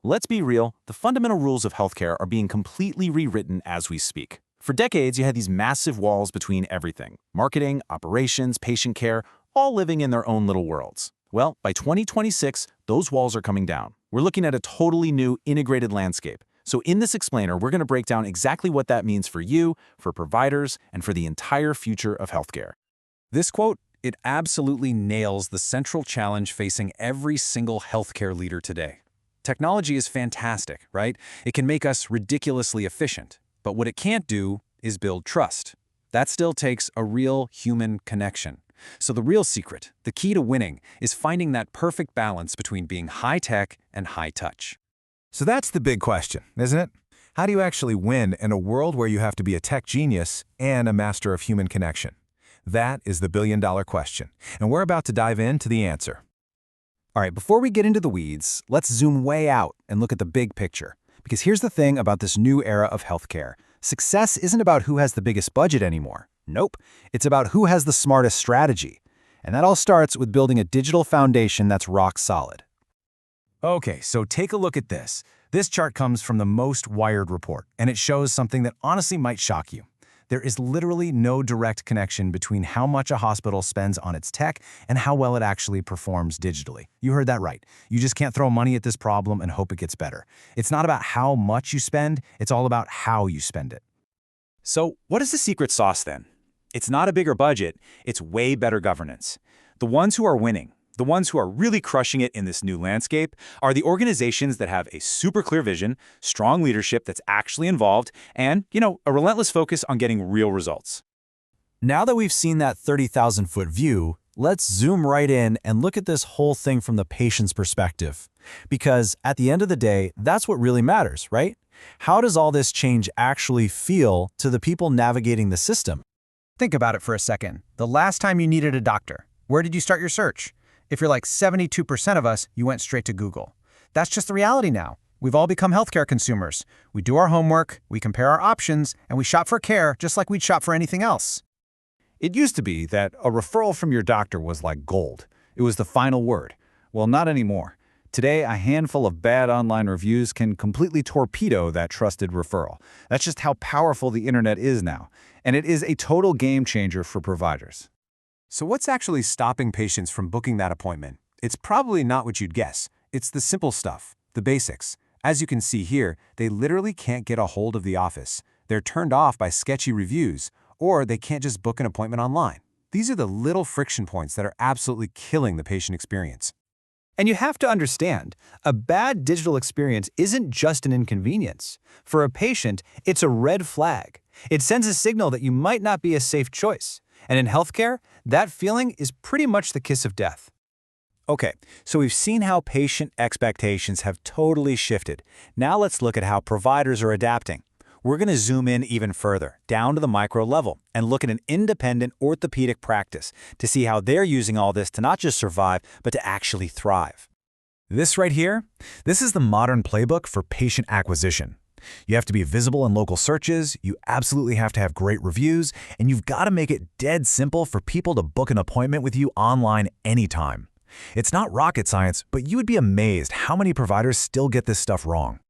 Let's be real, the fundamental rules of healthcare are being completely rewritten as we speak. For decades, you had these massive walls between everything: marketing, operations, patient care, all living in their own little worlds. Well, by 2026, those walls are coming down. We're looking at a totally new, integrated landscape. So in this explainer, we're going to break down exactly what that means for you, for providers, and for the entire future of healthcare. This quote, it absolutely nails the central challenge facing every single healthcare leader today. Technology is fantastic, right? It can make us ridiculously efficient. But what it can't do is build trust. That still takes a real human connection. So the real secret, the key to winning, is finding that perfect balance between being high-tech and high-touch. So that's the big question, isn't it? How do you actually win in a world where you have to be a tech genius and a master of human connection? That is the billion-dollar question, and we're about to dive into the answer. All right, before we get into the weeds, let's zoom way out and look at the big picture. Because here's the thing about this new era of healthcare. Success isn't about who has the biggest budget anymore. Nope, it's about who has the smartest strategy. And that all starts with building a digital foundation that's rock solid. Okay, so take a look at this. This chart comes from the Most Wired report, and it shows something that honestly might shock you. There is literally no direct connection between how much a hospital spends on its tech and how well it actually performs digitally. You heard that right. You just can't throw money at this problem and hope it gets better. It's not about how much you spend, it's all about how you spend it. So what is the secret sauce then? It's not a bigger budget, it's way better governance. The ones who are winning, the ones who are really crushing it in this new landscape, are the organizations that have a super clear vision, strong leadership that's actually involved, and, a relentless focus on getting real results. Now that we've seen that 30,000-foot view, let's zoom right in and look at this whole thing from the patient's perspective. Because at the end of the day, that's what really matters, right? How does all this change actually feel to the people navigating the system? Think about it for a second. The last time you needed a doctor, where did you start your search? If you're like 72% of us, you went straight to Google. That's just the reality now. We've all become healthcare consumers. We do our homework, we compare our options, and we shop for care just like we'd shop for anything else. It used to be that a referral from your doctor was like gold. It was the final word. Well, not anymore. Today, a handful of bad online reviews can completely torpedo that trusted referral. That's just how powerful the internet is now. And it is a total game changer for providers. So what's actually stopping patients from booking that appointment? It's probably not what you'd guess. It's the simple stuff, the basics. As you can see here, they literally can't get a hold of the office. They're turned off by sketchy reviews, or they can't just book an appointment online. These are the little friction points that are absolutely killing the patient experience. And you have to understand, a bad digital experience isn't just an inconvenience. For a patient, it's a red flag. It sends a signal that you might not be a safe choice. And in healthcare, that feeling is pretty much the kiss of death. Okay, so we've seen how patient expectations have totally shifted. Now let's look at how providers are adapting. We're going to zoom in even further, down to the micro level, and look at an independent orthopedic practice to see how they're using all this to not just survive, but to actually thrive. This right here, this is the modern playbook for patient acquisition. You have to be visible in local searches, you absolutely have to have great reviews, and you've got to make it dead simple for people to book an appointment with you online anytime. It's not rocket science, but you would be amazed how many providers still get this stuff wrong.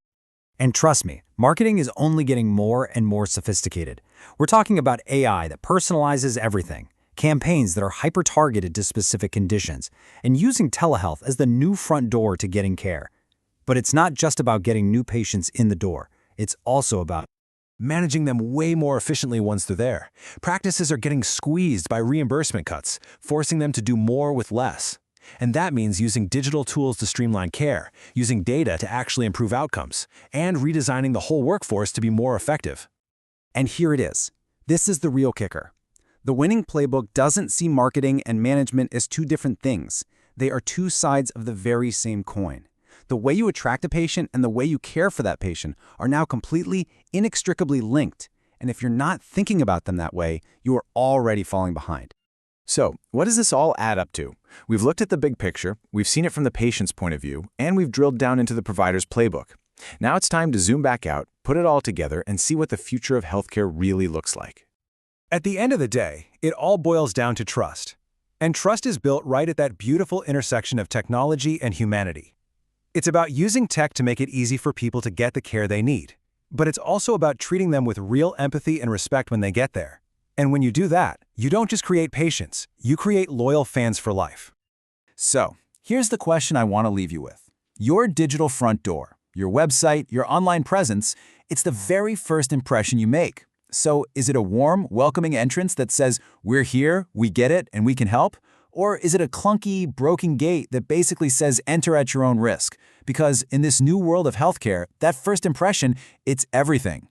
And trust me, marketing is only getting more and more sophisticated. We're talking about AI that personalizes everything, campaigns that are hyper-targeted to specific conditions, and using telehealth as the new front door to getting care. But it's not just about getting new patients in the door. It's also about managing them way more efficiently once they're there. Practices are getting squeezed by reimbursement cuts, forcing them to do more with less. And that means using digital tools to streamline care, using data to actually improve outcomes, and redesigning the whole workforce to be more effective. And here it is. This is the real kicker. The winning playbook doesn't see marketing and management as two different things. They are two sides of the very same coin. The way you attract a patient and the way you care for that patient are now completely, inextricably linked. And if you're not thinking about them that way, you are already falling behind. So, what does this all add up to? We've looked at the big picture, we've seen it from the patient's point of view, and we've drilled down into the provider's playbook. Now it's time to zoom back out, put it all together, and see what the future of healthcare really looks like. At the end of the day, it all boils down to trust. And trust is built right at that beautiful intersection of technology and humanity. It's about using tech to make it easy for people to get the care they need. But it's also about treating them with real empathy and respect when they get there. And when you do that, you don't just create patients, you create loyal fans for life. So, here's the question I want to leave you with. Your digital front door, your website, your online presence, it's the very first impression you make. So, is it a warm, welcoming entrance that says, "We're here, we get it, and we can help"? Or is it a clunky, broken gate that basically says, "Enter at your own risk"? Because in this new world of healthcare, that first impression, it's everything.